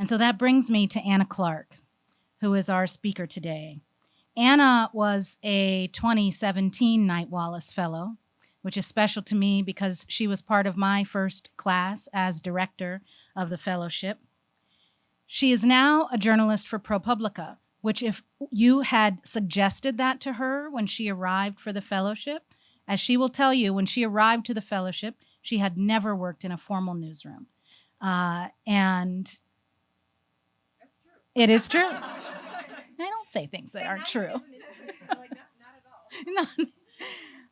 And so that brings me to Anna Clark, who is our speaker today. Anna was a 2017 Knight Wallace Fellow, which is special to me because she was part of my first class as director of the fellowship. She is now a journalist for ProPublica, which if you had suggested that to her when she arrived for the fellowship, as she will tell you, when she arrived to the fellowship, she had never worked in a formal newsroom. And That's true. it is true. I don't say things that aren't true. Like, not at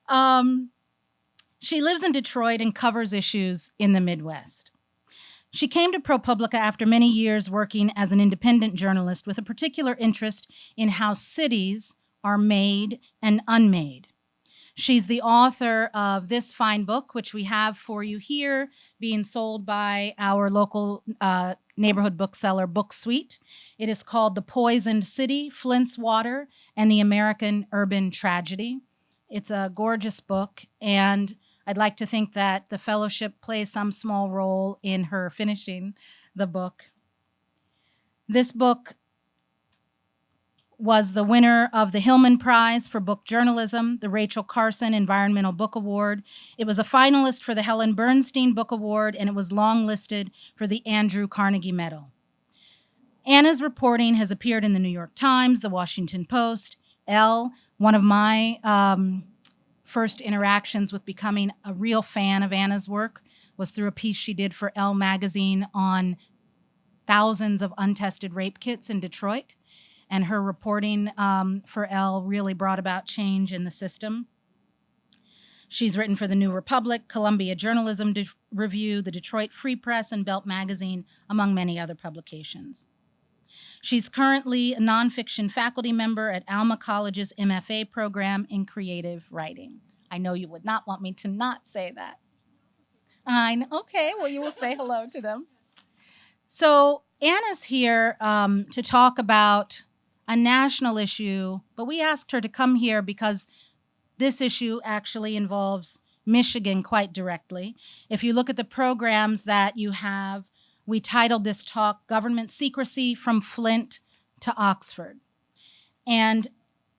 all. She lives in Detroit and covers issues in the Midwest. She came to ProPublica after many years working as an independent journalist with a particular interest in how cities are made and unmade. She's the author of this fine book, which we have for you here, being sold by our local neighborhood bookseller, Book Suite. It is called The Poisoned City, Flint's Water, and the American Urban Tragedy. It's a gorgeous book, and I'd like to think that the fellowship plays some small role in her finishing the book. This book was the winner of the Hillman Prize for Book Journalism, the Rachel Carson Environmental Book Award. It was a finalist for the Helen Bernstein Book Award, and it was longlisted for the Andrew Carnegie Medal. Anna's reporting has appeared in the New York Times, the Washington Post, Elle. One of my first interactions with becoming a real fan of Anna's work was through a piece she did for Elle magazine on thousands of untested rape kits in Detroit. And her reporting for Elle really brought about change in the system. She's written for the New Republic, Columbia Journalism Review, the Detroit Free Press, and Belt Magazine, among many other publications. She's currently a nonfiction faculty member at Alma College's MFA program in creative writing. I know you would not want me to not say that. Okay, well, you will say hello to them. So Anna's here to talk about a national issue, but we asked her to come here because this issue actually involves Michigan quite directly. If you look at the programs that you have, we titled this talk, Government Secrecy from Flint to Oxford. And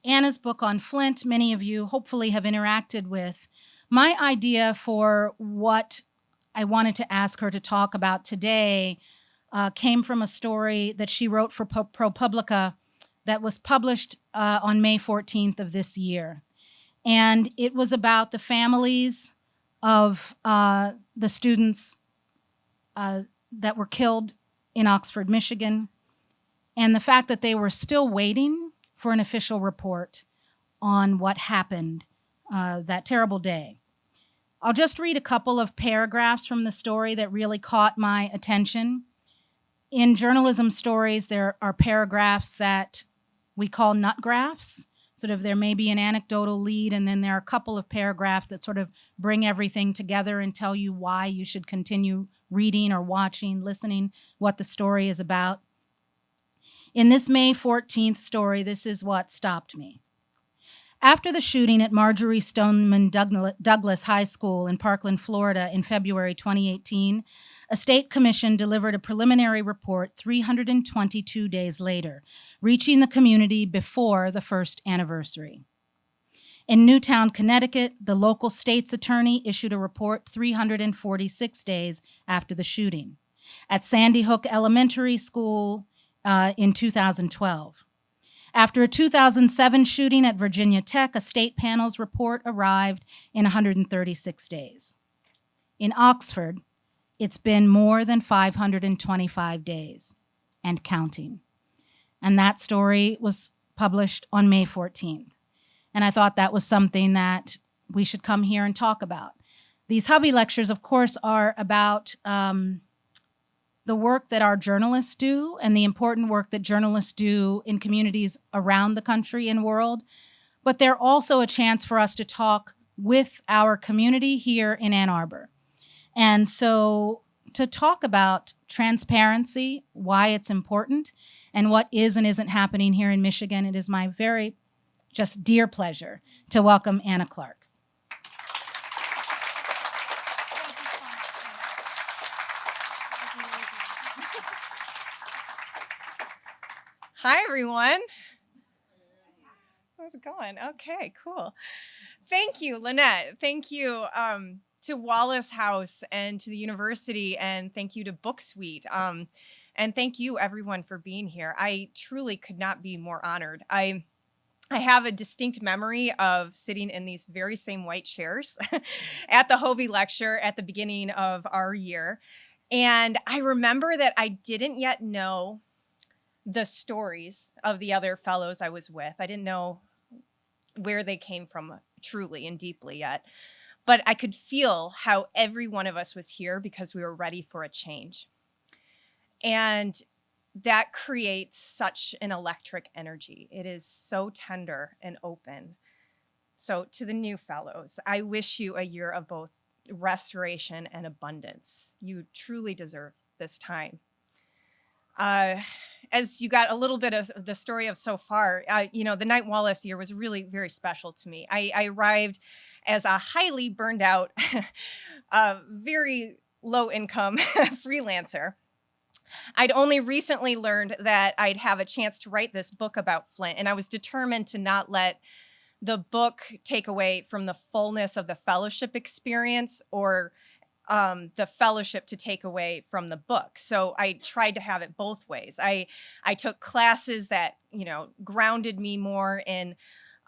Anna's book on Flint, many of you hopefully have interacted with. My idea for what I wanted to ask her to talk about today came from a story that she wrote for ProPublica that was published on May 14th of this year. And it was about the families of the students that were killed in Oxford, Michigan, and the fact that they were still waiting for an official report on what happened that terrible day. I'll just read a couple of paragraphs from the story that really caught my attention. In journalism stories, there are paragraphs that we call nut graphs. Sort of there may be an anecdotal lead, and then there are a couple of paragraphs that sort of bring everything together and tell you why you should continue reading or watching, listening, what the story is about. In this May 14th story, this is what stopped me. After the shooting at Marjorie Stoneman Douglas High School in Parkland, Florida in February 2018, a state commission delivered a preliminary report 322 days later, reaching the community before the first anniversary. In Newtown, Connecticut, the local state's attorney issued a report 346 days after the shooting. At Sandy Hook Elementary School in 2012. After a 2007 shooting at Virginia Tech, a state panel's report arrived in 136 days. In Oxford, it's been more than 525 days and counting. And that story was published on May 14th. And I thought that was something that we should come here and talk about. These Hovey lectures, of course, are about the work that our journalists do and the important work that journalists do in communities around the country and world. But they're also a chance for us to talk with our community here in Ann Arbor. And so to talk about transparency, why it's important, and what is and isn't happening here in Michigan, it is my very just dear pleasure to welcome Anna Clark. Hi, everyone. How's it going? Okay, cool. Thank you, Lynette. Thank you to Wallace House and to the university, and thank you to Book Suite. And thank you, everyone, for being here. I truly could not be more honored. I have a distinct memory of sitting in these very same white chairs at the Hovey lecture at the beginning of our year. And I remember that I didn't yet know the stories of the other fellows I was with. I didn't know where they came from truly and deeply yet. But I could feel how every one of us was here because we were ready for a change. And that creates such an electric energy. It is so tender and open. So, to the new fellows, I wish you a year of both restoration and abundance. You truly deserve this time. As you got a little bit of the story of so far, the Knight Wallace year was really very special to me. I arrived as a highly burned out, very low income freelancer. I'd only recently learned that I'd have a chance to write this book about Flint, and I was determined to not let the book take away from the fullness of the fellowship experience or the fellowship to take away from the book. So I tried to have it both ways. I took classes that, grounded me more in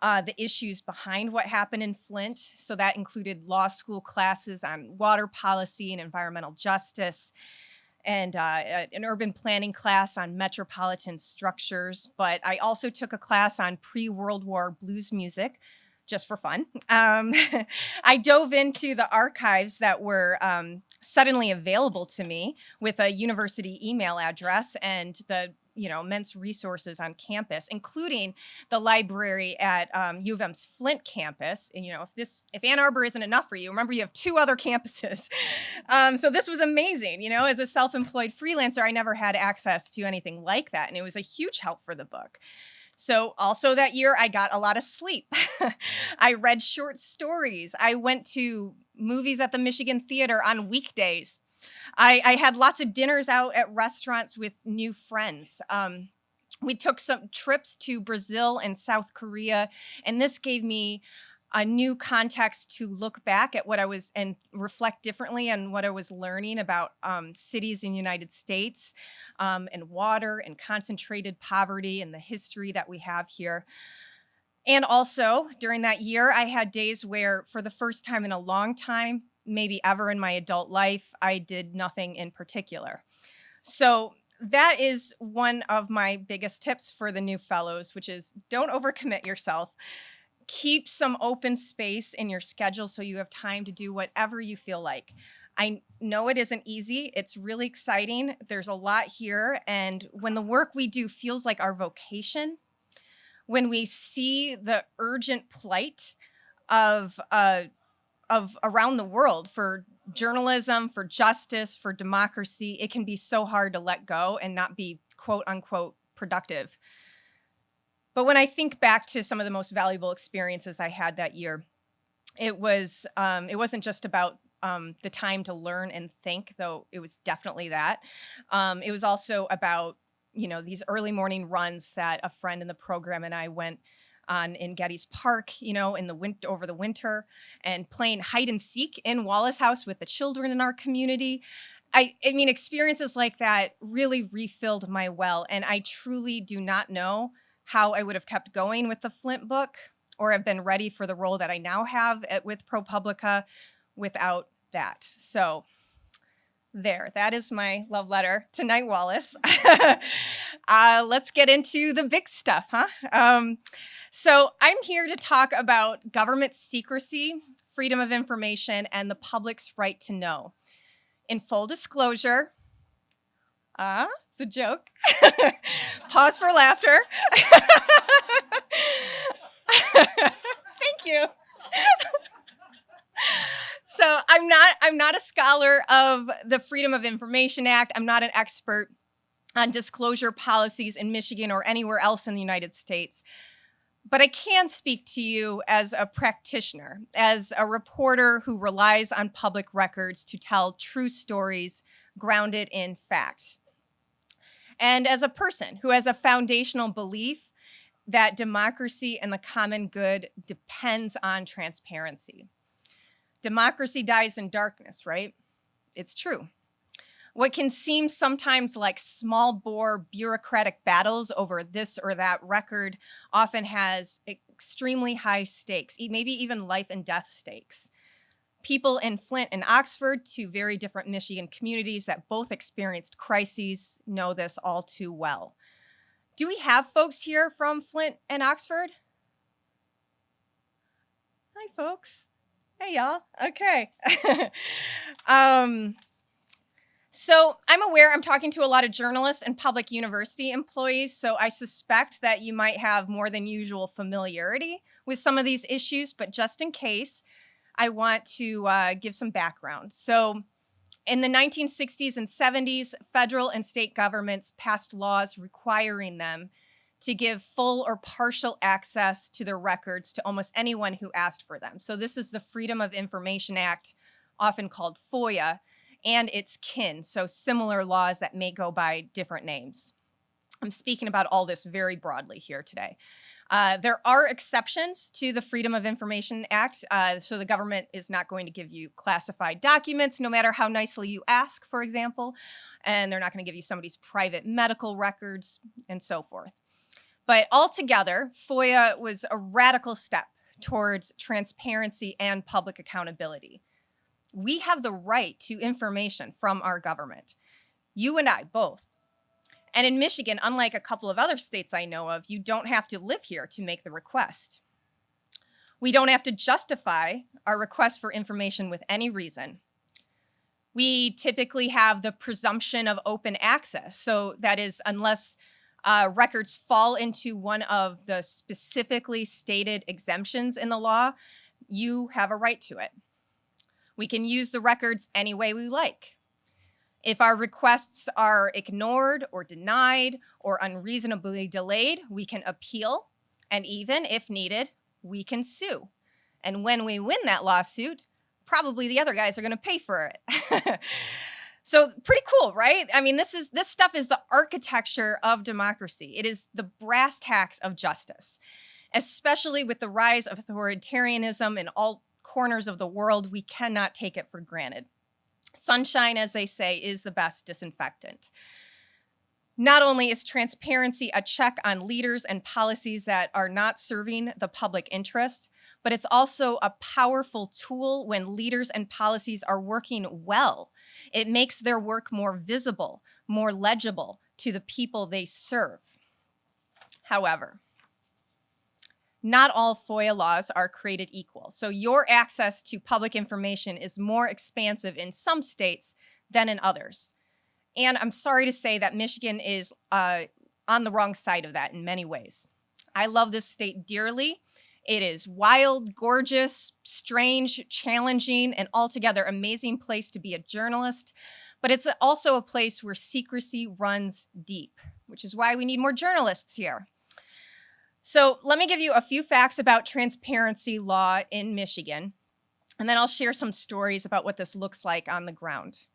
the issues behind what happened in Flint. So that included law school classes on water policy and environmental justice, and an urban planning class on metropolitan structures. But I also took a class on pre-World War blues music, just for fun. I dove into the archives that were suddenly available to me with a university email address and the immense resources on campus, including the library at U of M's Flint campus. And if Ann Arbor isn't enough for you, remember you have 2 other campuses. So this was amazing. As a self-employed freelancer, I never had access to anything like that, and it was a huge help for the book. So also that year, I got a lot of sleep. I read short stories. I went to movies at the Michigan Theater on weekdays. I had lots of dinners out at restaurants with new friends. We took some trips to Brazil and South Korea, and this gave me a new context to look back at what I was and reflect differently on what I was learning about cities in the United States and water and concentrated poverty and the history that we have here. And also during that year, I had days where for the first time in a long time, maybe ever in my adult life, I did nothing in particular. So that is one of my biggest tips for the new fellows, which is don't overcommit yourself. Keep some open space in your schedule so you have time to do whatever you feel like. I know it isn't easy. It's really exciting. There's a lot here. And when the work we do feels like our vocation, when we see the urgent plight of around the world for journalism, for justice, for democracy, it can be so hard to let go and not be quote unquote productive. But when I think back to some of the most valuable experiences I had that year, it wasn't just about the time to learn and think, though it was definitely that. It was also about, these early morning runs that a friend in the program and I went on in Getty's Park, over the winter, and playing hide and seek in Wallace House with the children in our community. I mean, experiences like that really refilled my well, and I truly do not know how I would have kept going with the Flint book or have been ready for the role that I now have with ProPublica without that. So that is my love letter to Knight Wallace. Let's get into the big stuff, huh? So I'm here to talk about government secrecy, freedom of information, and the public's right to know. In full disclosure, it's a joke. Pause for laughter. Thank you. So I'm not a scholar of the Freedom of Information Act. I'm not an expert on disclosure policies in Michigan or anywhere else in the United States. But I can speak to you as a practitioner, as a reporter who relies on public records to tell true stories grounded in fact. and as a person who has a foundational belief that democracy and the common good depends on transparency. Democracy dies in darkness, right? It's true. What can seem sometimes like small bore bureaucratic battles over this or that record often has extremely high stakes, maybe even life and death stakes. People in Flint and Oxford, two very different Michigan communities that both experienced crises, know this all too well. Do we have folks here from Flint and Oxford? Hi, folks. Hey, y'all. Okay. So I'm aware I'm talking to a lot of journalists and public university employees, so I suspect that you might have more than usual familiarity with some of these issues, but just in case, I want to give some background. So in the 1960s and 70s, federal and state governments passed laws requiring them to give full or partial access to their records to almost anyone who asked for them. So this is the Freedom of Information Act, often called FOIA, and its kin, so similar laws that may go by different names. I'm speaking about all this very broadly here today. There are exceptions to the Freedom of Information Act, so the government is not going to give you classified documents, no matter how nicely you ask, for example, and they're not going to give you somebody's private medical records, and so forth. But altogether, FOIA was a radical step towards transparency and public accountability. We have the right to information from our government. You and I both. And in Michigan, unlike a couple of other states I know of, you don't have to live here to make the request. We don't have to justify our request for information with any reason. We typically have the presumption of open access. So that is, unless records fall into one of the specifically stated exemptions in the law, you have a right to it. We can use the records any way we like. If our requests are ignored or denied or unreasonably delayed, we can appeal, and even, if needed, we can sue. And when we win that lawsuit, probably the other guys are going to pay for it. So pretty cool, right? I mean, this stuff is the architecture of democracy. It is the brass tacks of justice, especially with the rise of authoritarianism in all corners of the world. We cannot take it for granted. Sunshine, as they say, is the best disinfectant. Not only is transparency a check on leaders and policies that are not serving the public interest, but it's also a powerful tool when leaders and policies are working well. It makes their work more visible, more legible to the people they serve. However, not all FOIA laws are created equal. So your access to public information is more expansive in some states than in others. And I'm sorry to say that Michigan is on the wrong side of that in many ways. I love this state dearly. It is wild, gorgeous, strange, challenging, and altogether amazing place to be a journalist. But it's also a place where secrecy runs deep, which is why we need more journalists here. So let me give you a few facts about transparency law in Michigan, and then I'll share some stories about what this looks like on the ground.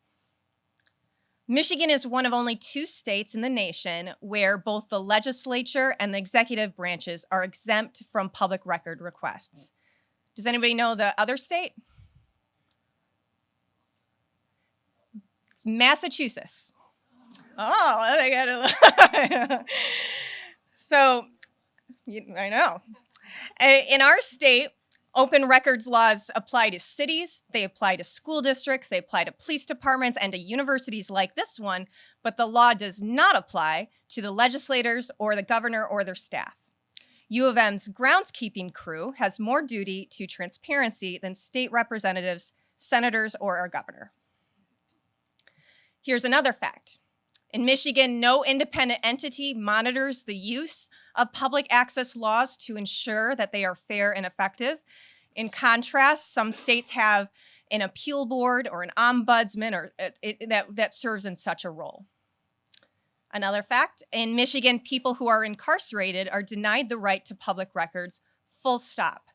Michigan is one of only 2 states in the nation where both the legislature and the executive branches are exempt from public record requests. Does anybody know the other state? It's Massachusetts. Oh, I got it. So, I know. In our state, open records laws apply to cities, they apply to school districts, they apply to police departments, and to universities like this one, but the law does not apply to the legislators or the governor or their staff. U of M's groundskeeping crew has more duty to transparency than state representatives, senators, or our governor. Here's another fact. In Michigan, no independent entity monitors the use of public access laws to ensure that they are fair and effective. In contrast, some states have an appeal board or an ombudsman that serves in such a role. Another fact, in Michigan, people who are incarcerated are denied the right to public records, full stop.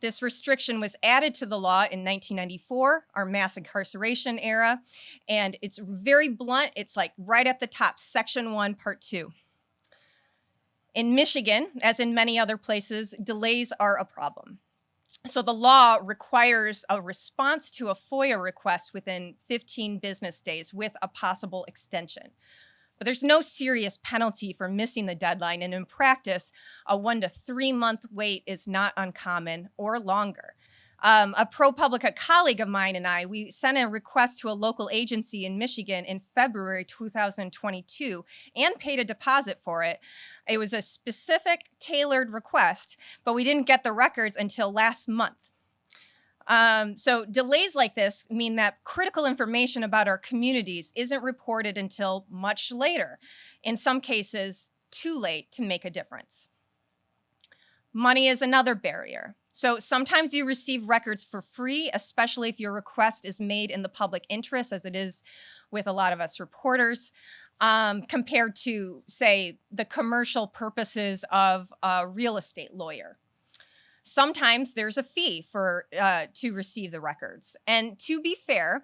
This restriction was added to the law in 1994, our mass incarceration era, and it's very blunt. It's like right at the top, Section 1, Part 2. In Michigan, as in many other places, delays are a problem. So the law requires a response to a FOIA request within 15 business days with a possible extension. But there's no serious penalty for missing the deadline, and in practice, a 1 to 3 month wait is not uncommon or longer. A ProPublica colleague of mine and I, we sent a request to a local agency in Michigan in February 2022 and paid a deposit for it. It was a specific tailored request, but we didn't get the records until last month. So delays like this mean that critical information about our communities isn't reported until much later, in some cases too late to make a difference. Money is another barrier. So sometimes you receive records for free, especially if your request is made in the public interest, as it is with a lot of us reporters, compared to, say, the commercial purposes of a real estate lawyer. Sometimes there's a fee for to receive the records. And to be fair,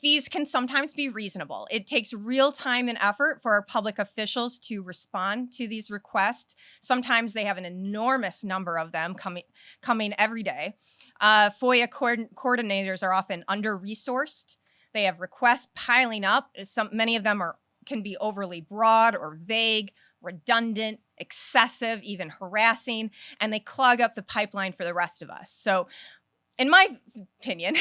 fees can sometimes be reasonable. It takes real time and effort for our public officials to respond to these requests. Sometimes they have an enormous number of them coming every day. FOIA coordinators are often under-resourced. They have requests piling up. Many of them can be overly broad or vague, redundant, excessive, even harassing, and they clog up the pipeline for the rest of us. So in my opinion,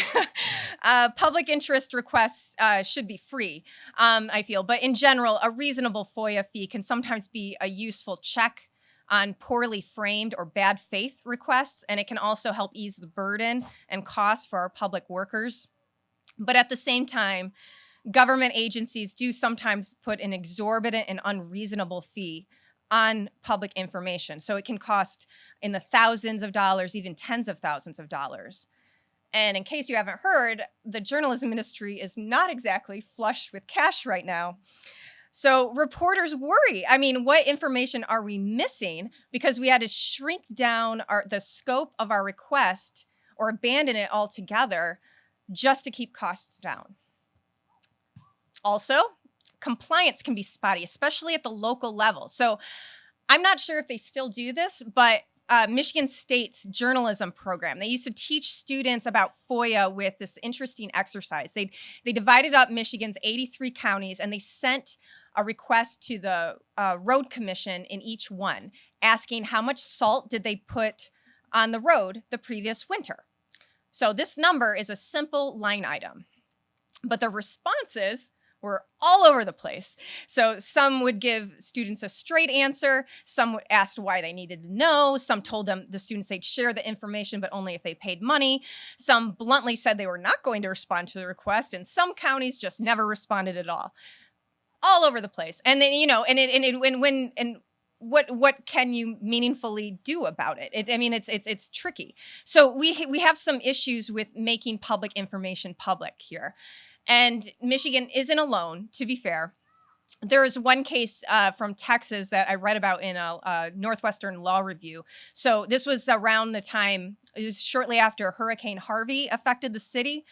public interest requests should be free, I feel. But in general, a reasonable FOIA fee can sometimes be a useful check on poorly framed or bad faith requests, and it can also help ease the burden and cost for our public workers. But at the same time, government agencies do sometimes put an exorbitant and unreasonable fee on public information. So it can cost in the thousands of dollars, even tens of thousands of dollars. And in case you haven't heard, the journalism industry is not exactly flush with cash right now. So reporters worry. I mean, what information are we missing because we had to shrink down the scope of our request or abandon it altogether just to keep costs down? Also, compliance can be spotty, especially at the local level. So I'm not sure if they still do this, but Michigan State's journalism program, they used to teach students about FOIA with this interesting exercise. They divided up Michigan's 83 counties, and they sent a request to the road commission in each one, asking how much salt did they put on the road the previous winter. So this number is a simple line item, but the responses were all over the place. So some would give students a straight answer. Some asked why they needed to know. Some told them the students they'd share the information, but only if they paid money. Some bluntly said they were not going to respond to the request. And some counties just never responded at all over the place. And then, you know, what can you meaningfully do about it? It's tricky. So we have some issues with making public information public here. And Michigan isn't alone, to be fair. There is one case from Texas that I read about in a Northwestern Law Review. So this was around the time, it was shortly after Hurricane Harvey affected the city.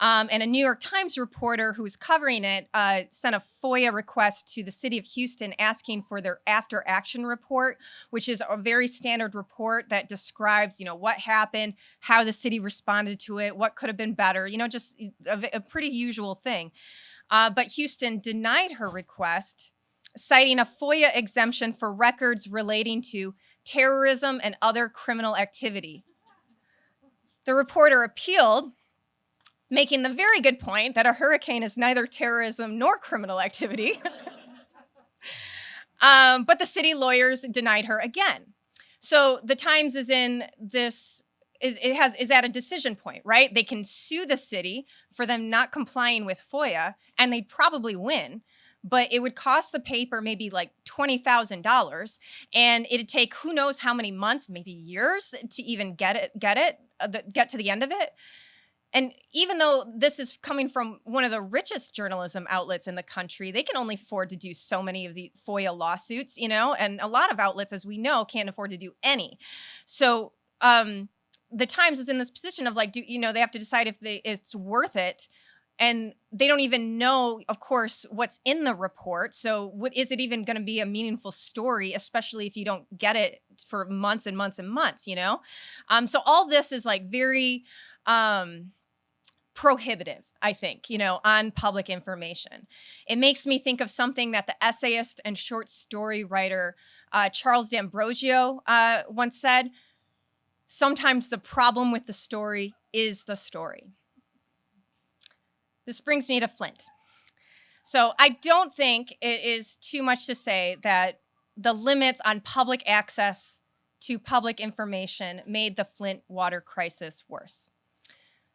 And a New York Times reporter who was covering it sent a FOIA request to the city of Houston asking for their after action report, which is a very standard report that describes, you know, what happened, how the city responded to it, what could have been better, you know, just a pretty usual thing. But Houston denied her request, citing a FOIA exemption for records relating to terrorism and other criminal activity. The reporter appealed, making the very good point that a hurricane is neither terrorism nor criminal activity. But the city lawyers denied her again. So the Times is in this, is at a decision point, right? They can sue the city for them not complying with FOIA, and they'd probably win, but it would cost the paper maybe like $20,000, and it'd take who knows how many months, maybe years, to even get to the end of it. And even though this is coming from one of the richest journalism outlets in the country, they can only afford to do so many of the FOIA lawsuits, you know, and a lot of outlets, as we know, can't afford to do any. So the Times was in this position of like, they have to decide if it's worth it. And they don't even know, of course, what's in the report. So what is it even going to be a meaningful story, especially if you don't get it for months and months and months, So all this is like very prohibitive, I think, on public information. It makes me think of something that the essayist and short story writer Charles D'Ambrosio once said. Sometimes the problem with the story is the story. This brings me to Flint. So I don't think it is too much to say that the limits on public access to public information made the Flint water crisis worse.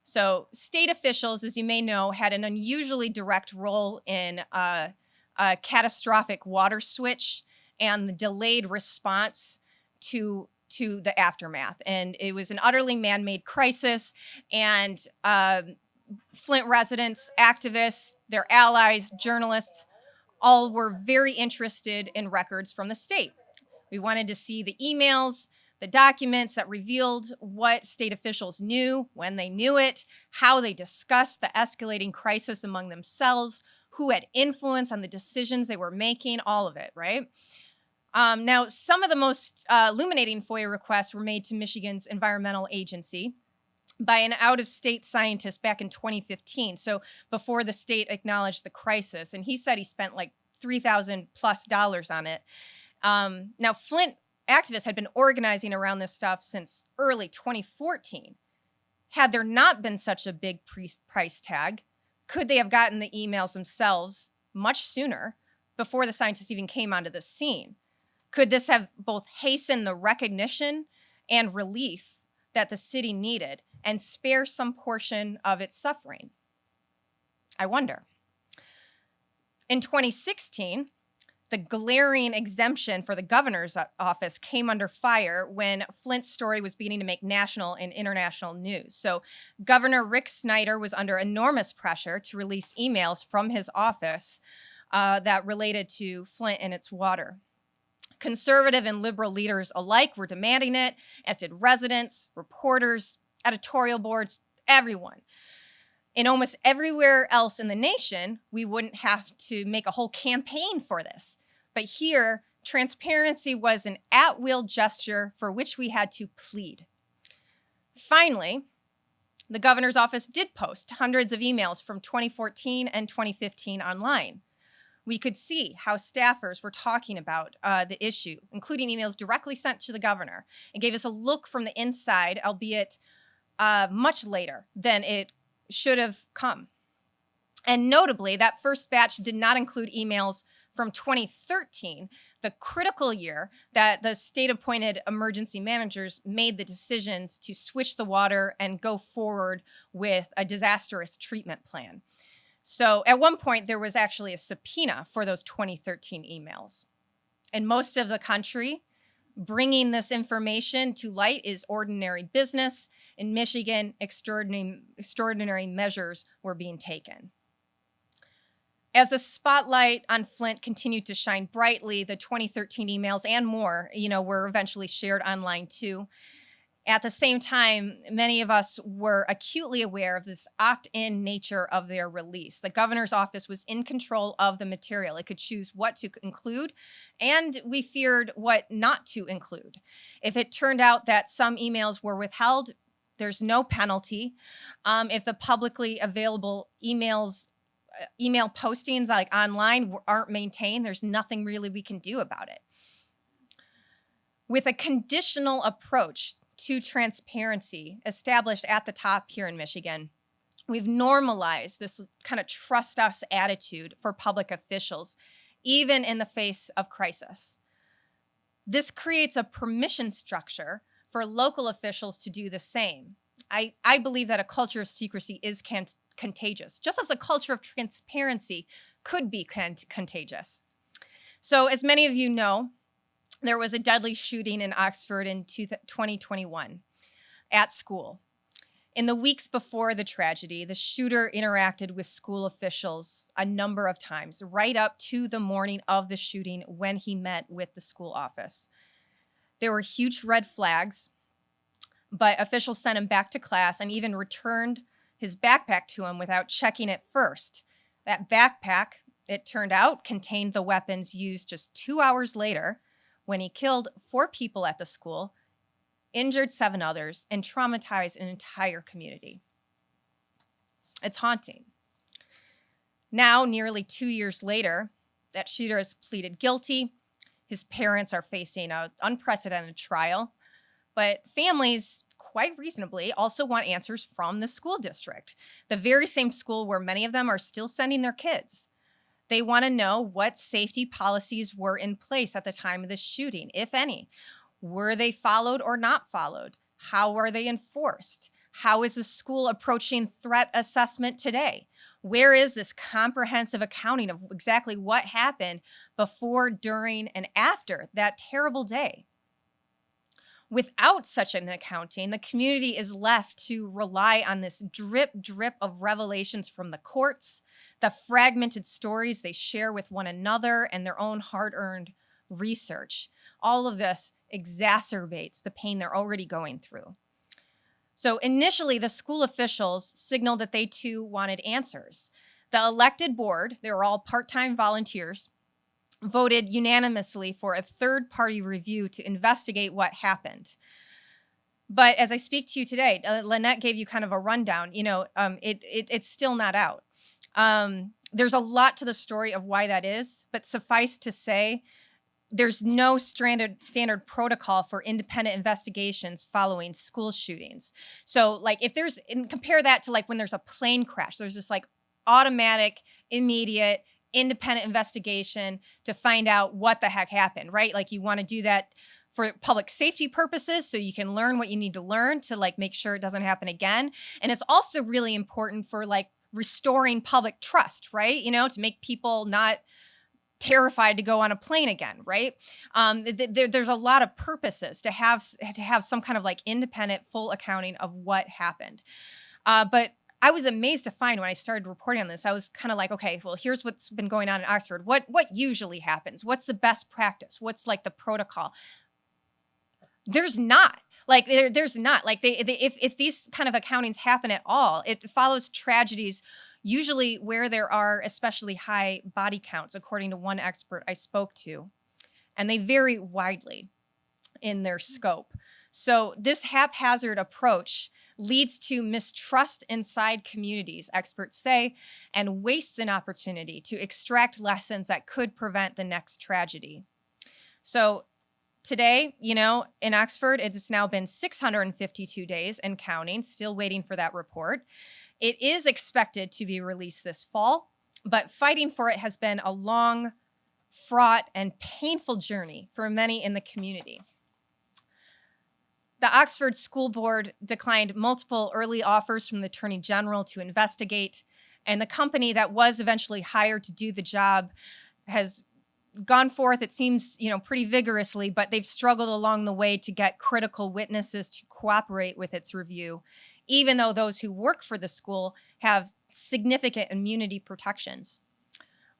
So state officials, as you may know, had an unusually direct role in a catastrophic water switch and the delayed response to the aftermath. And it was an utterly man-made crisis, and Flint residents, activists, their allies, journalists, all were very interested in records from the state. We wanted to see the emails, the documents that revealed what state officials knew, when they knew it, how they discussed the escalating crisis among themselves, who had influence on the decisions they were making, all of it, right? Now, some of the most illuminating FOIA requests were made to Michigan's environmental agency by an out-of-state scientist back in 2015, so before the state acknowledged the crisis. And he said he spent like $3,000+ on it. Now, Flint activists had been organizing around this stuff since early 2014. Had there not been such a big price tag, could they have gotten the emails themselves much sooner, before the scientists even came onto the scene? Could this have both hastened the recognition and relief that the city needed and spare some portion of its suffering? I wonder. In 2016, the glaring exemption for the governor's office came under fire when Flint's story was beginning to make national and international news. So Governor Rick Snyder was under enormous pressure to release emails from his office that related to Flint and its water. Conservative and liberal leaders alike were demanding it, as did residents, reporters, editorial boards, everyone. In almost everywhere else in the nation, we wouldn't have to make a whole campaign for this. But here, transparency was an at-will gesture for which we had to plead. Finally, the governor's office did post hundreds of emails from 2014 and 2015 online. We could see how staffers were talking about the issue, including emails directly sent to the governor. It gave us a look from the inside, albeit much later than it should have come. And notably, that first batch did not include emails from 2013, the critical year that the state-appointed emergency managers made the decisions to switch the water and go forward with a disastrous treatment plan. So at one point, there was actually a subpoena for those 2013 emails. In most of the country, bringing this information to light is ordinary business. In Michigan, extraordinary measures were being taken. As the spotlight on Flint continued to shine brightly, the 2013 emails and more, were eventually shared online too. At the same time, many of us were acutely aware of this opt-in nature of their release. The governor's office was in control of the material. It could choose what to include, and we feared what not to include. If it turned out that some emails were withheld, there's no penalty. If the publicly available email postings like online aren't maintained, there's nothing really we can do about it. With a conditional approach to transparency established at the top here in Michigan, we've normalized this kind of trust us attitude for public officials, even in the face of crisis. This creates a permission structure for local officials to do the same. I believe that a culture of secrecy is contagious, just as a culture of transparency could be contagious. So as many of you know, there was a deadly shooting in Oxford in 2021 at school. In the weeks before the tragedy, the shooter interacted with school officials a number of times, right up to the morning of the shooting when he met with the school office. There were huge red flags. but officials sent him back to class and even returned his backpack to him without checking it first. That backpack, it turned out, contained the weapons used just 2 hours later when he killed 4 people at the school, injured 7 others, and traumatized an entire community. It's haunting. Now, nearly 2 years later, that shooter has pleaded guilty. His parents are facing an unprecedented trial, but families, quite reasonably, also want answers from the school district, the very same school where many of them are still sending their kids. They want to know what safety policies were in place at the time of the shooting, if any. Were they followed or not followed? How are they enforced? How is the school approaching threat assessment today? Where is this comprehensive accounting of exactly what happened before, during, and after that terrible day? Without such an accounting, the community is left to rely on this drip of revelations from the courts, the fragmented stories they share with one another, and their own hard-earned research. All of this exacerbates the pain they're already going through. So initially, the school officials signaled that they too wanted answers. The elected board, they were all part-time volunteers, voted unanimously for a third-party review to investigate what happened. But as I speak to you today, Lynette gave you kind of a rundown. It's still not out. There's a lot to the story of why that is, but suffice to say, there's no standard protocol for independent investigations following school shootings. So like compare that to like when there's a plane crash, there's this like automatic, immediate, independent investigation to find out what the heck happened, right? Like you want to do that for public safety purposes so you can learn what you need to learn to like make sure it doesn't happen again. And it's also really important for like restoring public trust, right? To make people not terrified to go on a plane again, right? There's a lot of purposes to have some kind of like independent, full accounting of what happened. But I was amazed to find when I started reporting on this, I was kind of like, okay, well, here's what's been going on in Oxford. What usually happens? What's the best practice? What's like the protocol? There's not. There's not. Like if these kind of accountings happen at all, it follows tragedies usually where there are especially high body counts, according to one expert I spoke to. And they vary widely in their scope. So this haphazard approach leads to mistrust inside communities, experts say, and wastes an opportunity to extract lessons that could prevent the next tragedy. So today, in Oxford, it's now been 652 days and counting, still waiting for that report. It is expected to be released this fall, but fighting for it has been a long, fraught, and painful journey for many in the community. The Oxford School Board declined multiple early offers from the Attorney General to investigate, and the company that was eventually hired to do the job has gone forth, it seems, pretty vigorously, but they've struggled along the way to get critical witnesses to cooperate with its review, even though those who work for the school have significant immunity protections.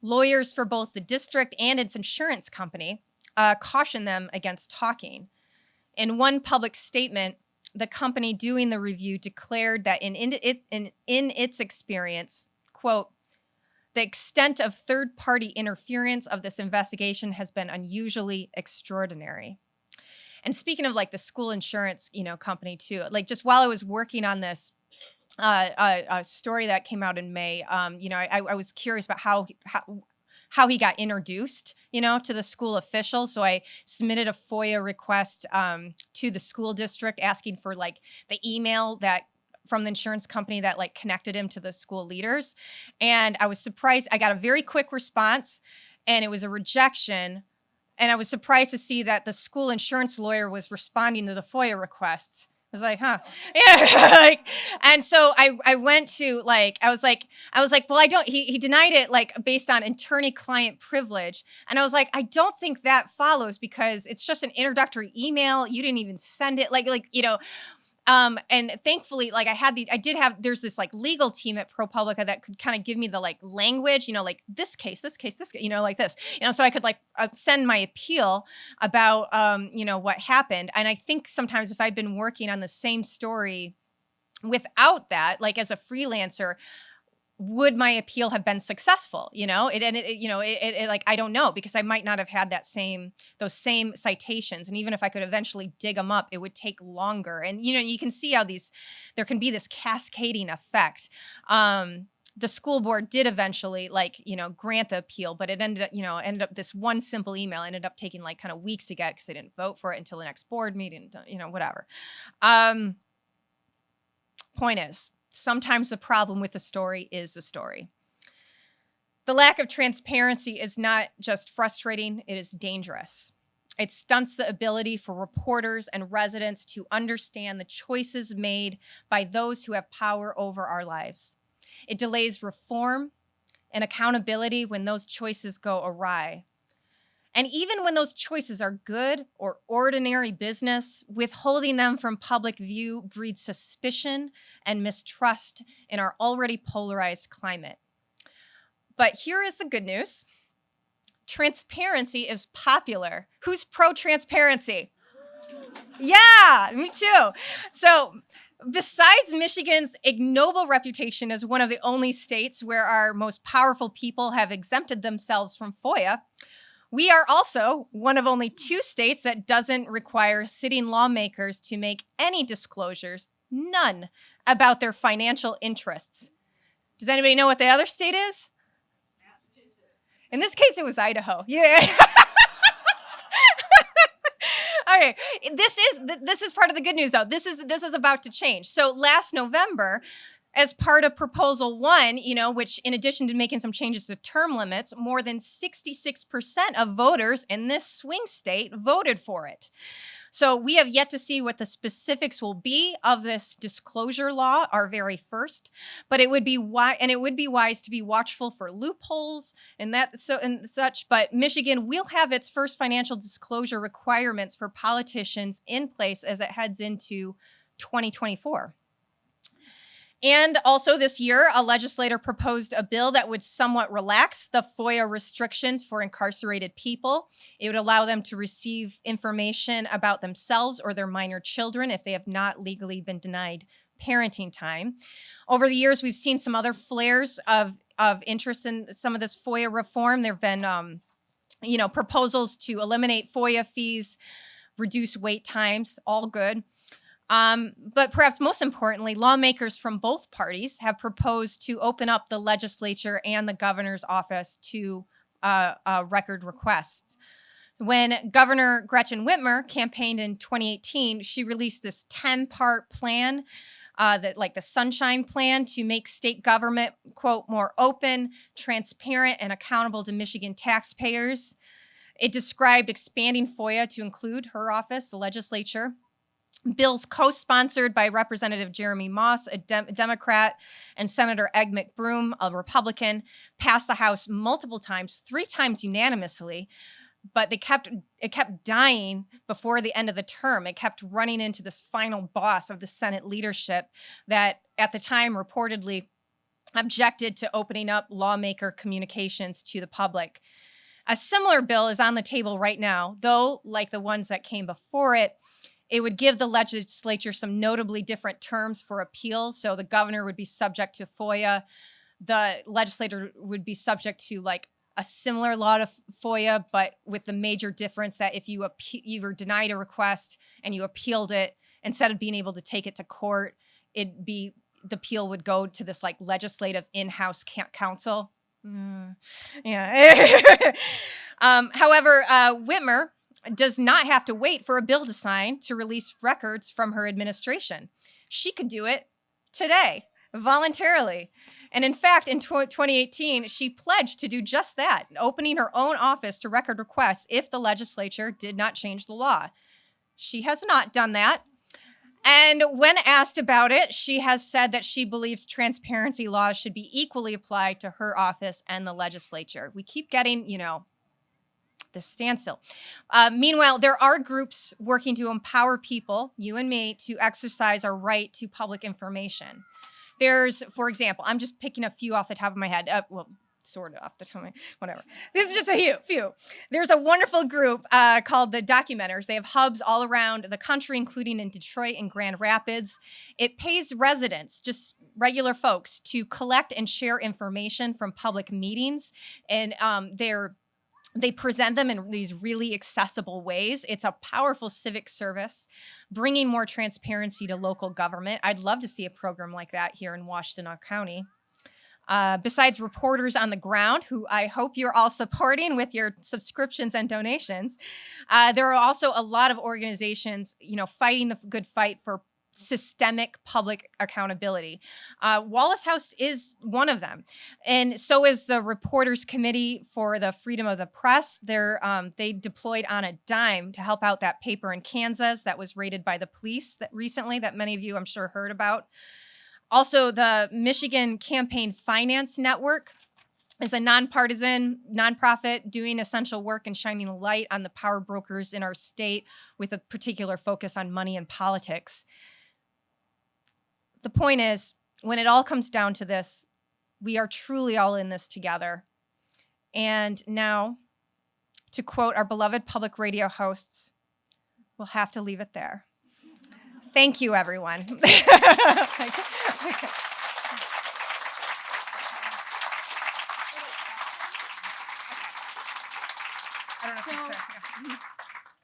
Lawyers for both the district and its insurance company caution them against talking. In one public statement, the company doing the review declared that in its experience, quote, the extent of third-party interference of this investigation has been unusually extraordinary. And speaking of like the school insurance, company too, like just while I was working on this story that came out in May, I was curious about how he got introduced, to the school officials. So I submitted a FOIA request to the school district asking for like the email that from the insurance company that like connected him to the school leaders. And I was surprised. I got a very quick response and it was a rejection. And I was surprised to see that the school insurance lawyer was responding to the FOIA requests. I was like, huh. Yeah. And so I went to I was like, well, he denied it based on attorney-client privilege. And I was like, I don't think that follows because it's just an introductory email. You didn't even send it. And thankfully, like there's this like legal team at ProPublica that could kind of give me the like language, like this case, like this, like this, so I could like send my appeal about, what happened. And I think sometimes if I'd been working on the same story without that, like as a freelancer, would my appeal have been successful? Like, I don't know, because I might not have had those same citations. And even if I could eventually dig them up, it would take longer. And, you can see how there can be this cascading effect. The school board did eventually grant the appeal, but it ended up this one simple email ended up taking like kind of weeks to get because they didn't vote for it until the next board meeting, whatever. Point is, sometimes the problem with the story is the story. The lack of transparency is not just frustrating, it is dangerous. It stunts the ability for reporters and residents to understand the choices made by those who have power over our lives. It delays reform and accountability when those choices go awry. And even when those choices are good or ordinary business, withholding them from public view breeds suspicion and mistrust in our already polarized climate. But here is the good news. Transparency is popular. Who's pro-transparency? Yeah, me too. So besides Michigan's ignoble reputation as one of the only states where our most powerful people have exempted themselves from FOIA, we are also one of only 2 states that doesn't require sitting lawmakers to make any disclosures, none, about their financial interests. Does anybody know what the other state is? Massachusetts. In this case, it was Idaho. Yeah. Okay, this is part of the good news, though. This is about to change. So last November, as part of Proposal 1, which in addition to making some changes to term limits, more than 66% of voters in this swing state voted for it. So we have yet to see what the specifics will be of this disclosure law, our very first, but it would be wise to be watchful for loopholes and such. But Michigan will have its first financial disclosure requirements for politicians in place as it heads into 2024. And also this year, a legislator proposed a bill that would somewhat relax the FOIA restrictions for incarcerated people. It would allow them to receive information about themselves or their minor children if they have not legally been denied parenting time. Over the years, we've seen some other flares of interest in some of this FOIA reform. There have been, proposals to eliminate FOIA fees, reduce wait times, all good. But perhaps most importantly, lawmakers from both parties have proposed to open up the legislature and the governor's office to record requests. When Governor Gretchen Whitmer campaigned in 2018, she released this 10-part plan, the Sunshine Plan, to make state government, quote, more open, transparent, and accountable to Michigan taxpayers. It described expanding FOIA to include her office, the legislature. Bills co-sponsored by Representative Jeremy Moss, a Democrat, and Senator Ed McBroom, a Republican, passed the House multiple times, 3 times unanimously, but it kept dying before the end of the term. It kept running into this final boss of the Senate leadership that at the time reportedly objected to opening up lawmaker communications to the public. A similar bill is on the table right now, though, like the ones that came before it, it would give the legislature some notably different terms for appeals. So the governor would be subject to FOIA. The legislator would be subject to like a similar law to FOIA, but with the major difference that if you were denied a request and you appealed it, instead of being able to take it to court, the appeal would go to this like legislative in-house counsel. Yeah. However, Whitmer does not have to wait for a bill to sign to release records from her administration. She could do it today, voluntarily. And in fact, in 2018, she pledged to do just that, opening her own office to record requests if the legislature did not change the law. She has not done that. And when asked about it, she has said that she believes transparency laws should be equally applied to her office and the legislature. We keep getting, this standstill. Meanwhile, there are groups working to empower people, you and me, to exercise our right to public information. There's, for example, I'm just picking a few off the top of my head. Well, sort of off the top of my, whatever. This is just a few. There's a wonderful group called the Documenters. They have hubs all around the country, including in Detroit and Grand Rapids. It pays residents, just regular folks, to collect and share information from public meetings, and they present them in these really accessible ways. It's a powerful civic service, bringing more transparency to local government. I'd love to see a program like that here in Washtenaw County. Besides reporters on the ground, who I hope you're all supporting with your subscriptions and donations, there are also a lot of organizations, fighting the good fight for systemic public accountability. Wallace House is one of them. And so is the Reporters Committee for the Freedom of the Press. They deployed on a dime to help out that paper in Kansas that was raided by the police recently that many of you, I'm sure, heard about. Also, the Michigan Campaign Finance Network is a nonpartisan nonprofit doing essential work and shining a light on the power brokers in our state with a particular focus on money and politics. The point is, when it all comes down to this, we are truly all in this together. And now, to quote our beloved public radio hosts, we'll have to leave it there. Thank you, everyone.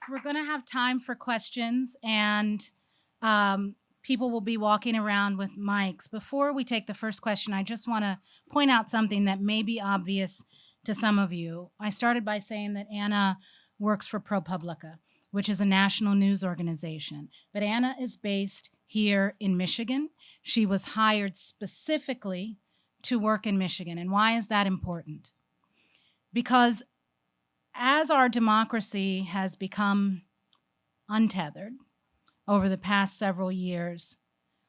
We're going to have time for questions, and people will be walking around with mics. Before we take the first question, I just want to point out something that may be obvious to some of you. I started by saying that Anna works for ProPublica, which is a national news organization. But Anna is based here in Michigan. She was hired specifically to work in Michigan. And why is that important? Because as our democracy has become untethered over the past several years,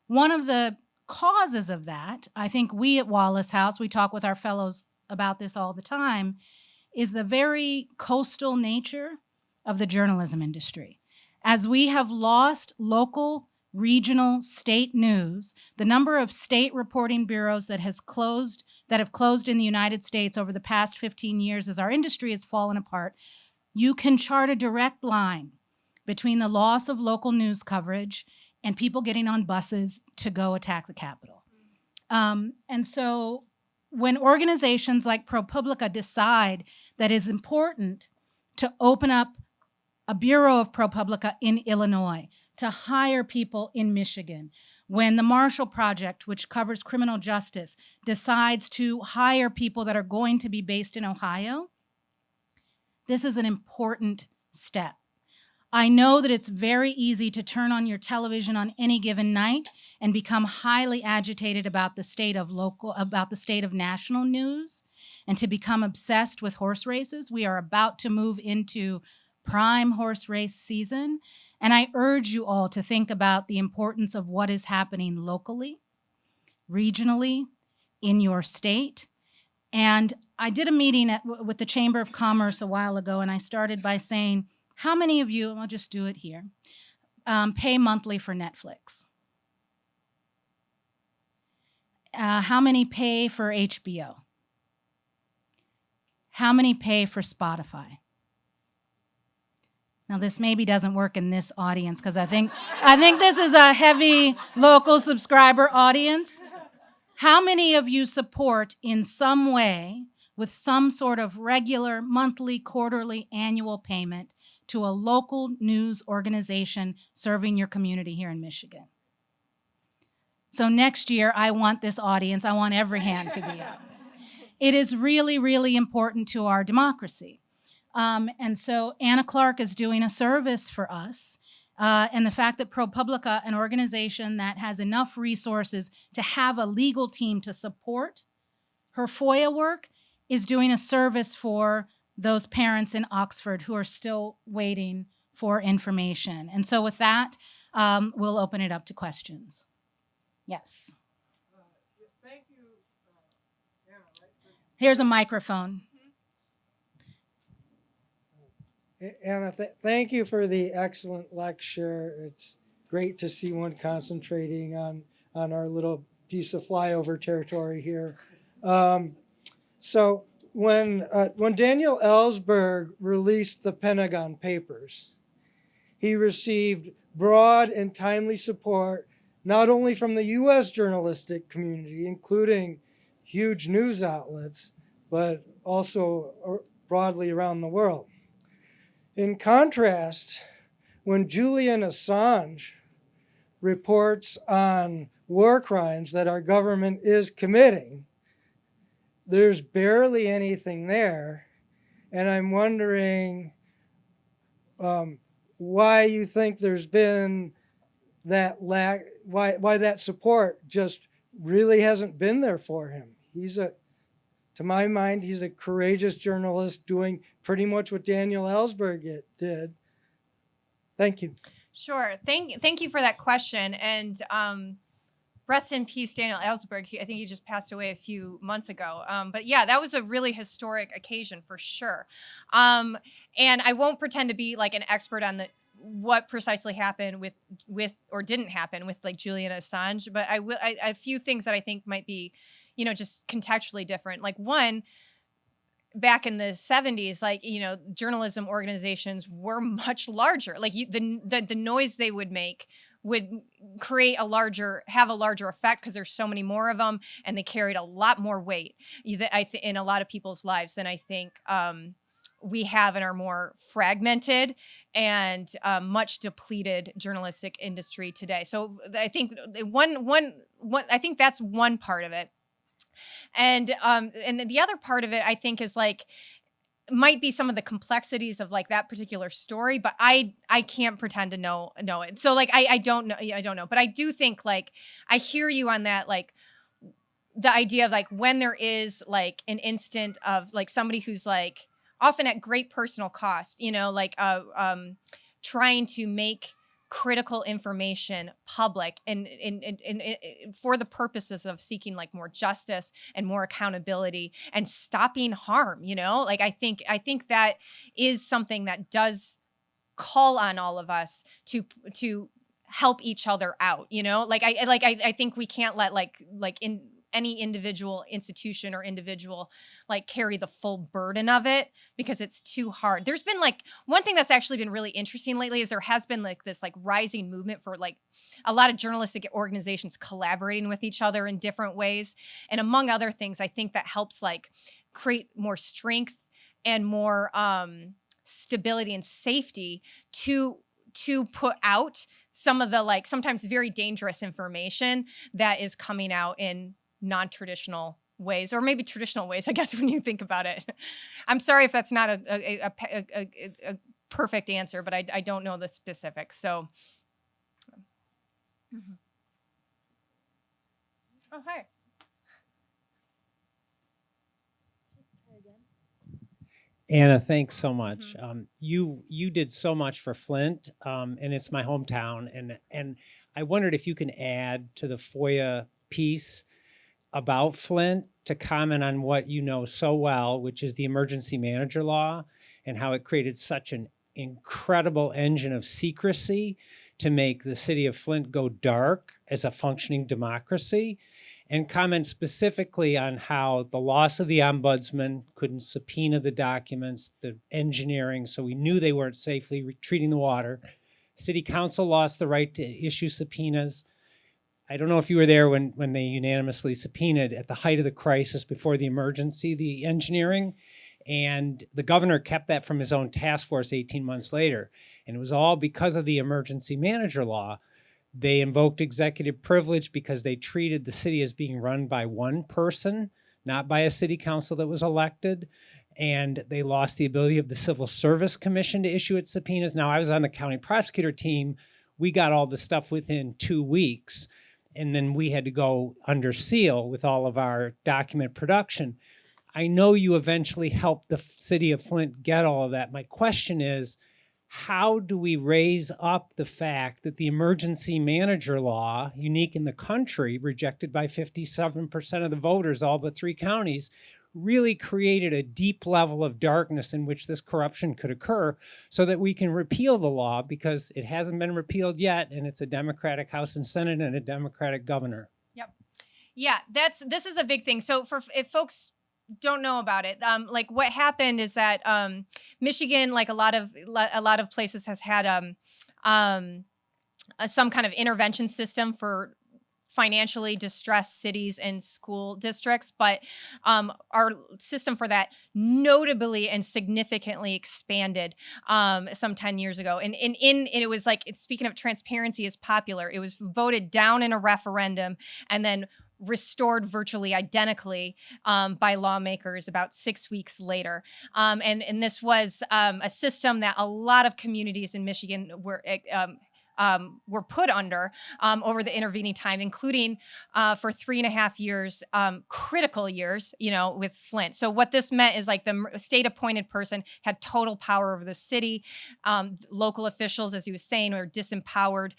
one of the causes of that, I think we at Wallace House, we talk with our fellows about this all the time, is the very coastal nature of the journalism industry. As we have lost local, regional, state news, the number of state reporting bureaus that have closed in the United States over the past 15 years as our industry has fallen apart, you can chart a direct line between the loss of local news coverage and people getting on buses to go attack the Capitol. And so when organizations like ProPublica decide that it's important to open up a bureau of ProPublica in Illinois, to hire people in Michigan, when the Marshall Project, which covers criminal justice, decides to hire people that are going to be based in Ohio, this is an important step. I know that it's very easy to turn on your television on any given night and become highly agitated about the state of national news, and to become obsessed with horse races. We are about to move into prime horse race season, and I urge you all to think about the importance of what is happening locally, regionally, in your state. And I did a meeting with the Chamber of Commerce a while ago, and I started by saying, how many of you, and I'll just do it here, pay monthly for Netflix? How many pay for HBO? How many pay for Spotify? Now, this maybe doesn't work in this audience because I think this is a heavy local subscriber audience. How many of you support in some way with some sort of regular, monthly, quarterly, annual payment to a local news organization serving your community here in Michigan? So next year, I want this audience, I want every hand to be up. It is really, really important to our democracy. And so Anna Clark is doing a service for us. And the fact that ProPublica, an organization that has enough resources to have a legal team to support her FOIA work, is doing a service for those parents in Oxford who are still waiting for information. And so with that, we'll open it up to questions. Yes. Thank you, Anna. Here's a microphone. Anna, thank you for the excellent lecture. It's great to see one concentrating on our little piece of flyover territory here. So when Daniel Ellsberg released the Pentagon Papers, he received broad and timely support, not only from the U.S. journalistic community, including huge news outlets, but also broadly around the world. In contrast, when Julian Assange reports on war crimes that our government is committing, there's barely anything there. And I'm wondering why you think there's been that lack, why that support just really hasn't been there for him. To my mind, he's a courageous journalist doing pretty much what Daniel Ellsberg did. Thank you. Sure. Thank you for that question. And rest in peace, Daniel Ellsberg. I think he just passed away a few months ago. But yeah, that was a really historic occasion for sure. And I won't pretend to be like an expert on what precisely happened with or didn't happen with like Julian Assange, but a few things that I think might be, just contextually different. Like one, back in the 70s, like, journalism organizations were much larger. Like the noise they would make would have a larger effect because there's so many more of them, and they carried a lot more weight in a lot of people's lives than I think we have in our more fragmented and much depleted journalistic industry today. So I think I think that's one part of it. And the other part of it, I think, is like, might be some of the complexities of like that particular story, but I can't pretend to know it. So like, I don't know, but I do think, like, I hear you on that, like the idea of like when there is like an instant of like somebody who's like often at great personal cost, like trying to make critical information public and for the purposes of seeking like more justice and more accountability and stopping harm, like I think that is something that does call on all of us to help each other out, like I think we can't let like in any individual institution or individual like carry the full burden of it because it's too hard. There's been like one thing that's actually been really interesting lately is there has been like this like rising movement for like a lot of journalistic organizations collaborating with each other in different ways. And among other things, I think that helps like create more strength and more stability and safety to put out some of the like sometimes very dangerous information that is coming out in non-traditional ways, or maybe traditional ways, I guess, when you think about it. I'm sorry if that's not a perfect answer, but I don't know the specifics. So, Oh, hi. Anna, thanks so much. You did so much for Flint, and it's my hometown. And I wondered if you can add to the FOIA piece about Flint to comment on what you know so well, which is the emergency manager law and how it created such an incredible engine of secrecy to make the city of Flint go dark as a functioning democracy, and comment specifically on how the loss of the ombudsman couldn't subpoena the documents, the engineering, so we knew they weren't safely treating the water. City council lost the right to issue subpoenas. I don't know if you were there when they unanimously subpoenaed at the height of the crisis before the emergency, the engineering, and the governor kept that from his own task force 18 months later. And it was all because of the emergency manager law. They invoked executive privilege because they treated the city as being run by one person, not by a city council that was elected. And they lost the ability of the Civil Service Commission to issue its subpoenas. Now, I was on the county prosecutor team. We got all the stuff within 2 weeks. And then we had to go under seal with all of our document production. I know you eventually helped the city of Flint get all of that. My question is, how do we raise up the fact that the emergency manager law, unique in the country, rejected by 57% of the voters, all but 3 counties, really created a deep level of darkness in which this corruption could occur, so that we can repeal the law, because it hasn't been repealed yet, and it's a Democratic House and Senate and a Democratic governor. Yep. Yeah, this is a big thing. So if folks don't know about it, like what happened is that Michigan, like a lot of places, has had some kind of intervention system for financially distressed cities and school districts, but our system for that notably and significantly expanded some 10 years ago. And it was like, speaking of transparency is popular, it was voted down in a referendum and then restored virtually identically by lawmakers about 6 weeks later. And this was a system that a lot of communities in Michigan were put under over the intervening time, including for 3.5 years, critical years, with Flint. So what this meant is like the state appointed person had total power over the city. Local officials, as he was saying, were disempowered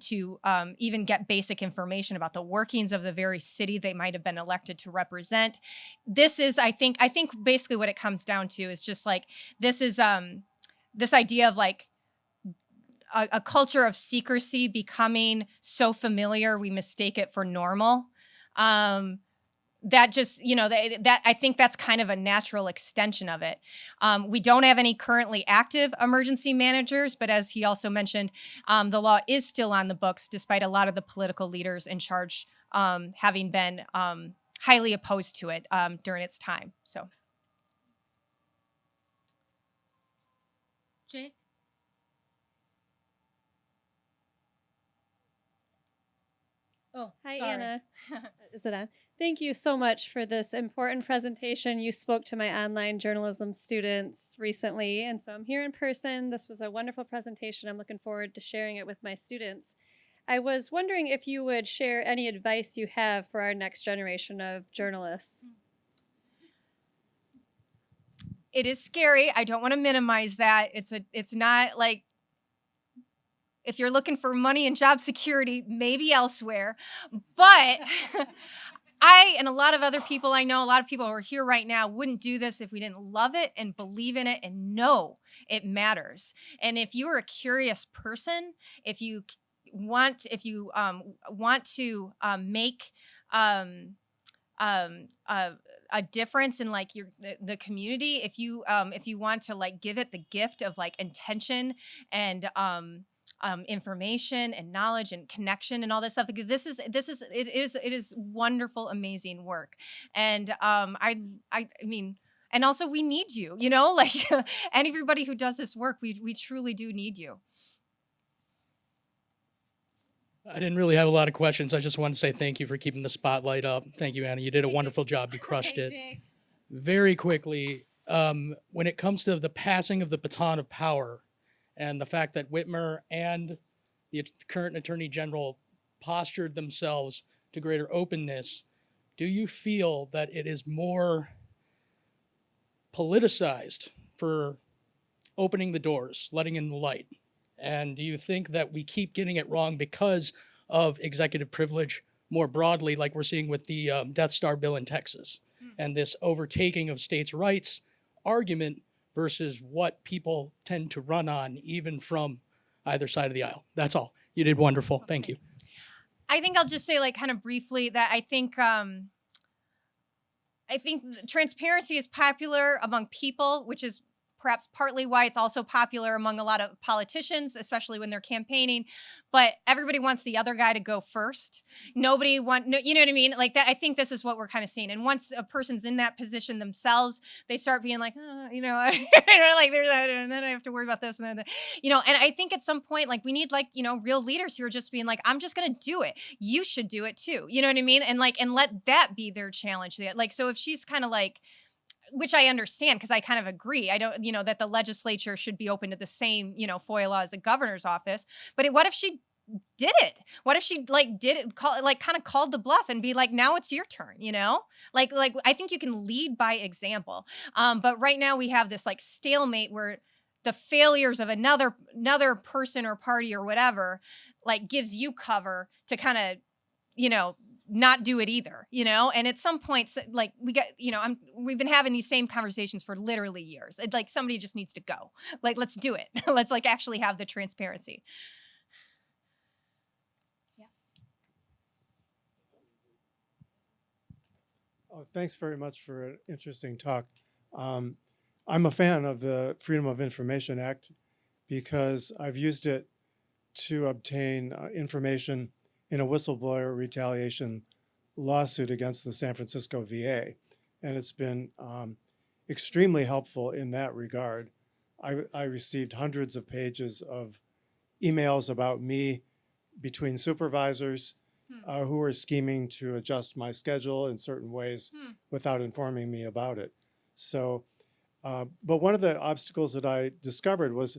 to even get basic information about the workings of the very city they might have been elected to represent. This is, I think basically what it comes down to is just like, this is this idea of like, a culture of secrecy becoming so familiar we mistake it for normal. That just, that I think that's kind of a natural extension of it. We don't have any currently active emergency managers, but as he also mentioned, the law is still on the books, despite a lot of the political leaders in charge having been highly opposed to it during its time. So, Jake? Oh, Hi, sorry. Anna. Is it on? Thank you so much for this important presentation. You spoke to my online journalism students recently, and so I'm here in person. This was a wonderful presentation. I'm looking forward to sharing it with my students. I was wondering if you would share any advice you have for our next generation of journalists. it is scary. I don't want to minimize that. It's not like, if you're looking for money and job security, maybe elsewhere. But I and a lot of other people I know, a lot of people who are here right now wouldn't do this if we didn't love it and believe in it and know it matters. And if you are a curious person, if you want to make a difference in like the community, if you want to like give it the gift of like intention and information and knowledge and connection and all this stuff. It is wonderful, amazing work. And I mean, and also we need you, like and everybody who does this work, we truly do need you. I didn't really have a lot of questions. I just wanted to say thank you for keeping the spotlight up. Thank you, Anna. You did a wonderful job. You crushed it. Jake. Very quickly, when it comes to the passing of the baton of power, and the fact that Whitmer and the current Attorney General postured themselves to greater openness, do you feel that it is more politicized for opening the doors, letting in the light? And do you think that we keep getting it wrong because of executive privilege more broadly, like we're seeing with the Death Star bill in Texas, and this overtaking of states' rights argument versus what people tend to run on, even from either side of the aisle? That's all. You did wonderful. Thank you. I think I'll just say, like, kind of briefly that I think transparency is popular among people, which is perhaps partly why it's also popular among a lot of politicians, especially when they're campaigning. But everybody wants the other guy to go first. You know what I mean? Like that. I think this is what we're kind of seeing. And once a person's in that position themselves, they start being like, like and then I have to worry about this, and then, And I think at some point, like we need real leaders who are just being like, I'm just gonna do it. You should do it too. You know what I mean? And let that be their challenge. Like, so if she's kind of like, which I understand, because I kind of agree. I don't, that the legislature should be open to the same, FOIA law as the governor's office. But what if she did it? What if she did it, kind of called the bluff and be like, now it's your turn, Like I think you can lead by example. But right now we have this like stalemate where the failures of another person or party or whatever, like gives you cover to kind of, not do it either, and at some point, like we've been having these same conversations for literally years. It's like somebody just needs to go, like, let's do it. Let's like actually have the transparency. Oh, thanks very much for an interesting talk. I'm a fan of the Freedom of Information Act because I've used it to obtain information in a whistleblower retaliation lawsuit against the San Francisco VA. And it's been extremely helpful in that regard. I received hundreds of pages of emails about me between supervisors who were scheming to adjust my schedule in certain ways without informing me about it. So, but one of the obstacles that I discovered was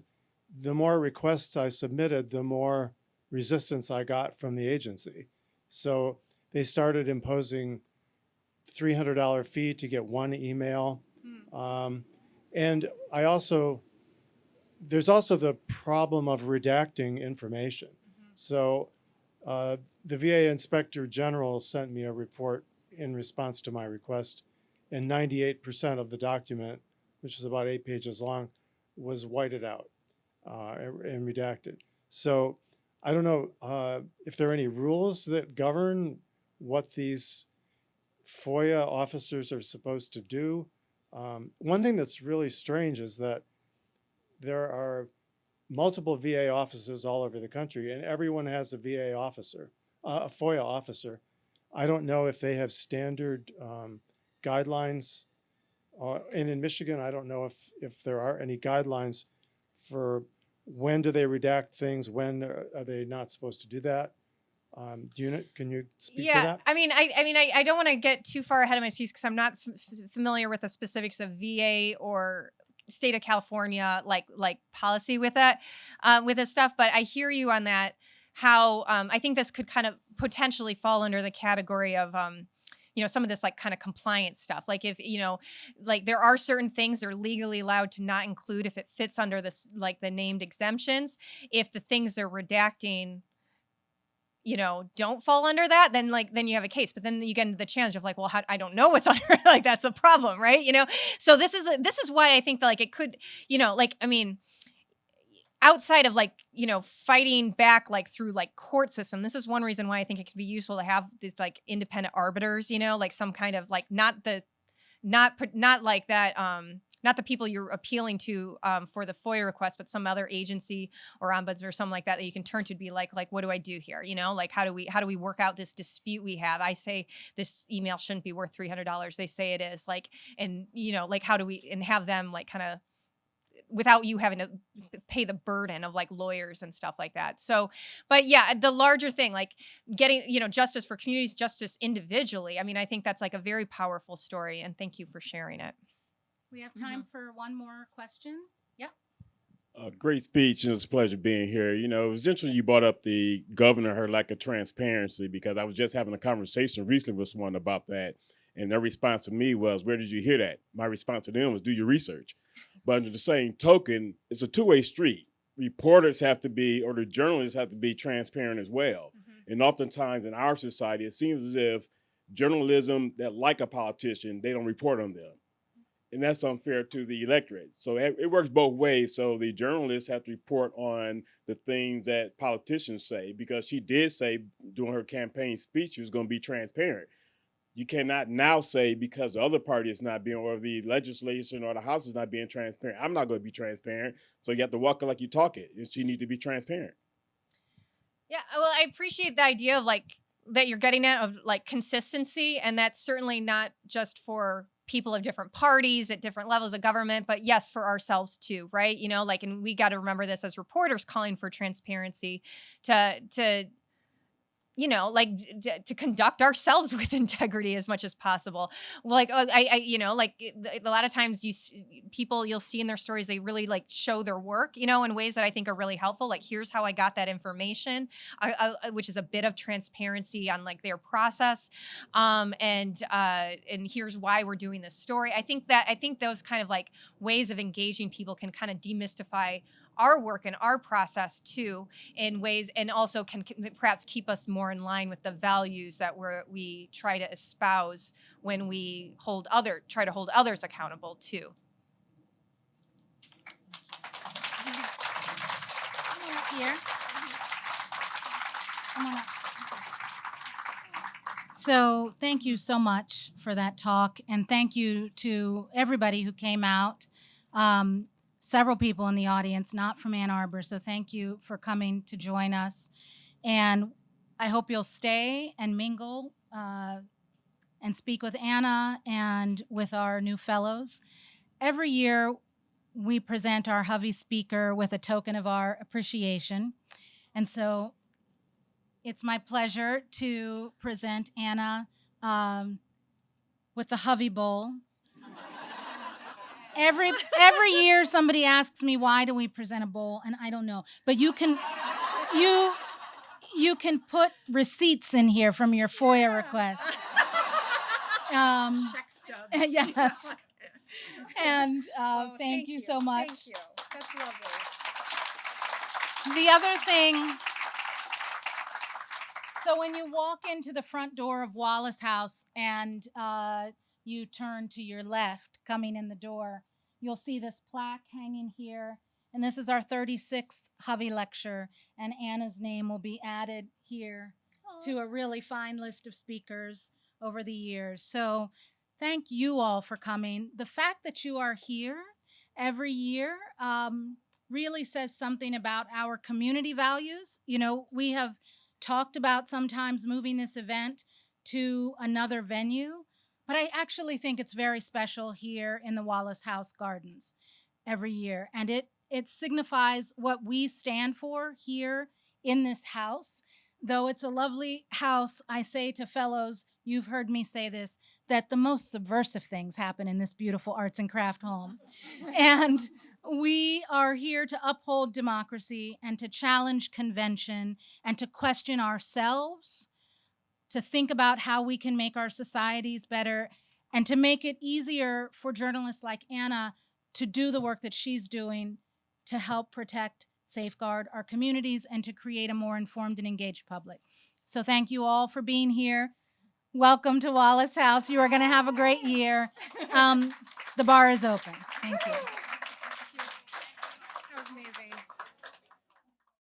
the more requests I submitted, the more resistance I got from the agency. So they started imposing $300 fee to get one email. And there's also the problem of redacting information. So the VA Inspector General sent me a report in response to my request, and 98% of the document, which is about 8 pages long, was whited out and redacted. So I don't know if there are any rules that govern what these FOIA officers are supposed to do. One thing that's really strange is that there are multiple VA offices all over the country, and everyone has a VA officer, a FOIA officer. I don't know if they have standard guidelines. And in Michigan, I don't know if there are any guidelines for when do they redact things, when are they not supposed to do that. Can you speak to that? I don't want to get too far ahead of my skis because I'm not familiar with the specifics of VA or state of California, like policy with that, with this stuff. But I hear you on that, how I think this could kind of potentially fall under the category of, some of this like kind of compliance stuff. Like if, like there are certain things they're legally allowed to not include if it fits under this, like the named exemptions. If the things they're redacting, don't fall under that, then you have a case. But then you get into the challenge of like, well, I don't know what's under it. Like that's a problem, right? So this is why I think that like it could, outside of like, fighting back like through like court system, this is one reason why I think it could be useful to have these like independent arbiters, like some kind of like not like that, not the people you're appealing to for the FOIA request, but some other agency or ombuds or something like that you can turn to be like, what do I do here? Like how do we work out this dispute we have? I say this email shouldn't be worth $300. They say it is, like, and like how do we, and have them like kind of without you having to pay the burden of like lawyers and stuff like that. So, but yeah, the larger thing, like getting, justice for communities, justice individually. I mean, I think that's like a very powerful story, and thank you for sharing it. We have time for one more question. Yep. Great speech, and it's a pleasure being here. It was interesting you brought up the governor, her lack of transparency, because I was just having a conversation recently with someone about that, and their response to me was, where did you hear that? My response to them was, do your research. But under the same token, it's a two-way street. Reporters have to be, or the journalists have to be transparent as well. And oftentimes in our society, it seems as if journalism that like a politician, they don't report on them. And that's unfair to the electorate. So it works both ways. So the journalists have to report on the things that politicians say, because she did say during her campaign speech she was going to be transparent. You cannot now say because the other party is not being, or the legislation or the House is not being transparent, I'm not going to be transparent. So you have to walk it like you talk it, and she needs to be transparent. Yeah, well, I appreciate the idea of like that you're getting at, of like consistency, and that's certainly not just for people of different parties at different levels of government, but yes, for ourselves too, right? And we got to remember this as reporters calling for transparency to to conduct ourselves with integrity as much as possible. Like, a lot of times you'll see in their stories, they really like show their work, in ways that I think are really helpful. Like, here's how I got that information, which is a bit of transparency on like their process. And here's why we're doing this story. I think those kind of like ways of engaging people can kind of demystify our work and our process too in ways, and also can perhaps keep us more in line with the values that we try to espouse when we try to hold others accountable too. Here. Come on up. So thank you so much for that talk, and thank you to everybody who came out. Several people in the audience, not from Ann Arbor, so thank you for coming to join us. And I hope you'll stay and mingle and speak with Anna and with our new fellows. Every year, we present our Hovey speaker with a token of our appreciation. And so it's my pleasure to present Anna with the Hovey Bowl. Every year somebody asks me, why do we present a bowl? And I don't know. But you can put receipts in here from your FOIA requests. Check stubs. Yes. And thank you so much. Thank you. That's lovely. The other thing, so when you walk into the front door of Wallace House and you turn to your left, coming in the door, you'll see this plaque hanging here. And this is our 36th Hovey lecture, and Anna's name will be added here to a really fine list of speakers over the years. So thank you all for coming. The fact that you are here every year really says something about our community values. You know, we have talked about sometimes moving this event to another venue, but I actually think it's very special here in the Wallace House Gardens every year. And it signifies what we stand for here in this house. Though it's a lovely house, I say to fellows, you've heard me say this, that the most subversive things happen in this beautiful arts and craft home. And we are here to uphold democracy and to challenge convention and to question ourselves, to think about how we can make our societies better, and to make it easier for journalists like Anna to do the work that she's doing to help protect, safeguard our communities, and to create a more informed and engaged public. So thank you all for being here. Welcome to Wallace House. You are going to have a great year. The bar is open. Thank you. That was amazing.